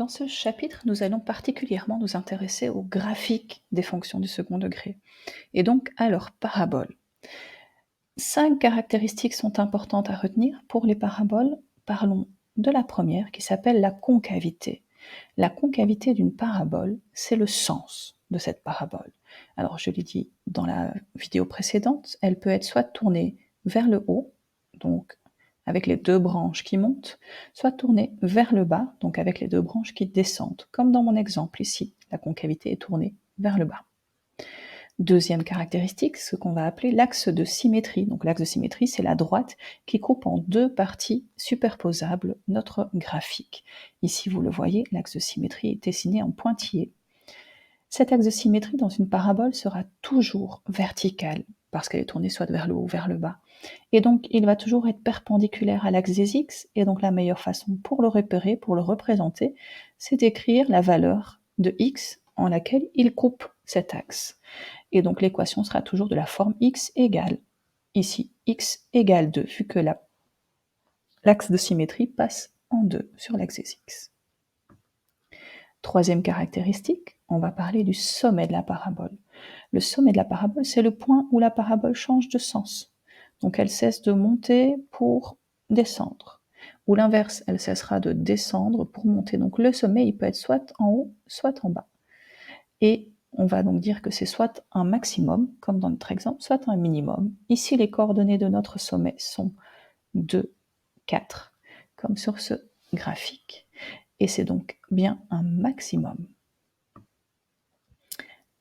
Dans ce chapitre, nous allons particulièrement nous intéresser aux graphiques des fonctions du second degré, et donc à leurs paraboles. 5 caractéristiques sont importantes à retenir pour les paraboles. Parlons de la première qui s'appelle la concavité. La concavité d'une parabole, c'est le sens de cette parabole. Alors je l'ai dit dans la vidéo précédente, elle peut être soit tournée vers le haut, donc avec les deux branches qui montent, soit tournée vers le bas, donc avec les deux branches qui descendent, comme dans mon exemple ici, la concavité est tournée vers le bas. Deuxième caractéristique, ce qu'on va appeler l'axe de symétrie. Donc l'axe de symétrie, c'est la droite qui coupe en deux parties superposables notre graphique. Ici, vous le voyez, l'axe de symétrie est dessiné en pointillé. Cet axe de symétrie dans une parabole sera toujours vertical, parce qu'elle est tournée soit vers le haut ou vers le bas. Et donc, il va toujours être perpendiculaire à l'axe des x, et donc la meilleure façon pour le repérer, pour le représenter, c'est d'écrire la valeur de x en laquelle il coupe cet axe. Et donc l'équation sera toujours de la forme x égale, ici, x égale 2, vu que l'axe de symétrie passe en 2 sur l'axe des x. Troisième caractéristique, on va parler du sommet de la parabole. Le sommet de la parabole, c'est le point où la parabole change de sens. Donc elle cesse de monter pour descendre. Ou l'inverse, elle cessera de descendre pour monter. Donc le sommet, il peut être soit en haut, soit en bas. Et on va donc dire que c'est soit un maximum, comme dans notre exemple, soit un minimum. Ici, les coordonnées de notre sommet sont 2, 4, comme sur ce graphique. Et c'est donc bien un maximum.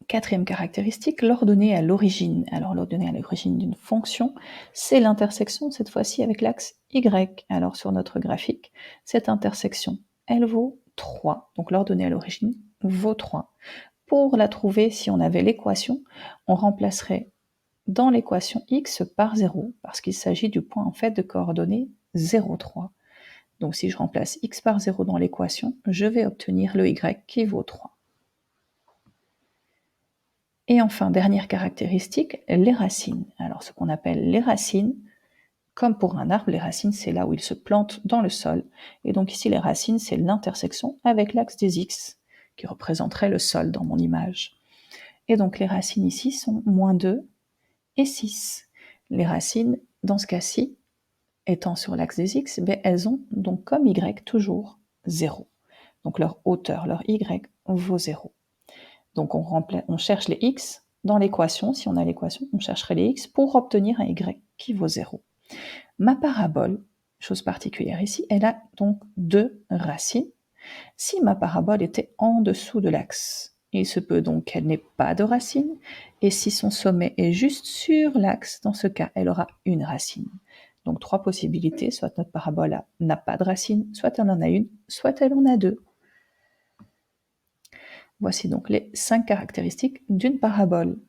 Quatrième caractéristique, l'ordonnée à l'origine. Alors l'ordonnée à l'origine d'une fonction, c'est l'intersection, cette fois-ci avec l'axe Y. Alors sur notre graphique, cette intersection, elle vaut 3. Donc l'ordonnée à l'origine vaut 3. Pour la trouver, si on avait l'équation, on remplacerait dans l'équation x par 0, parce qu'il s'agit du point en fait de coordonnées 0, 3. Donc si je remplace x par 0 dans l'équation, je vais obtenir le y qui vaut 3. Et enfin, dernière caractéristique, les racines. Alors ce qu'on appelle les racines, comme pour un arbre, les racines c'est là où il se plante dans le sol. Et donc ici les racines c'est l'intersection avec l'axe des x, qui représenterait le sol dans mon image. Et donc les racines ici sont moins 2 et 6. Les racines, dans ce cas-ci, étant sur l'axe des x, elles ont donc comme y toujours 0. Donc leur hauteur, leur y, vaut 0. Donc on cherche les x dans l'équation. Si on a l'équation, on chercherait les x pour obtenir un y qui vaut 0. Ma parabole, chose particulière ici, elle a donc 2 racines. Si ma parabole était en dessous de l'axe, il se peut donc qu'elle n'ait pas de racine, et si son sommet est juste sur l'axe, dans ce cas, elle aura une racine. Donc 3 possibilités, soit notre parabole n'a pas de racine, soit elle en a une, soit elle en a 2. Voici donc les 5 caractéristiques d'une parabole.